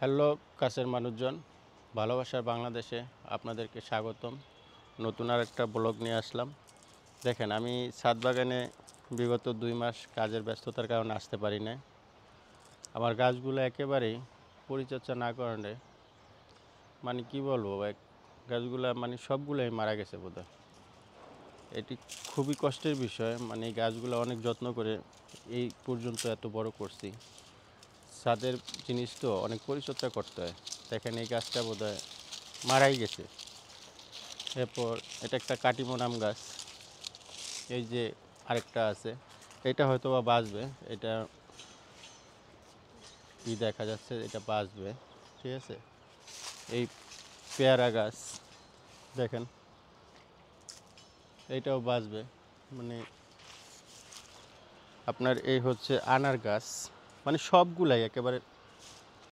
Hello কাছের মানুষজন, ভালোবাসার বাংলাদেশে আপনাদেরকে স্বাগতম। নতুন আর একটা ব্লগ নিয়ে আসলাম। দেখেন, আমি ছাদ বাগানে বিগত 2 মাস কাজের ব্যস্ততার কারণে আসতে পারি না। আমার গাছগুলো একেবারেই পরিচর্যা না করলে মানে কি বলবো ভাই, গাছগুলো মানে সবগুলোই মারা গেছে বোধহয়। এটি খুবই কষ্টের বিষয়, মানে এই গাছগুলো অনেক যত্ন করে এই পর্যন্ত এত বড় করছি। ছাদের জিনিস তো অনেক পরিচর্যা করতে হয়। দেখেন এই গাছটা বোধহয় মারাই গেছে। এরপর এটা একটা কাটিমন আম গাছ, এই যে আরেকটা আছে, এটা হয়তো বা বাঁচবে। এটা দেখা যাচ্ছে এটা বাঁচবে, ঠিক আছে। এই পেয়ারা গাছ দেখেন, এইটাও বাঁচবে। মানে আপনার এই হচ্ছে আনার গাছ, মানে সবগুলাই একেবারে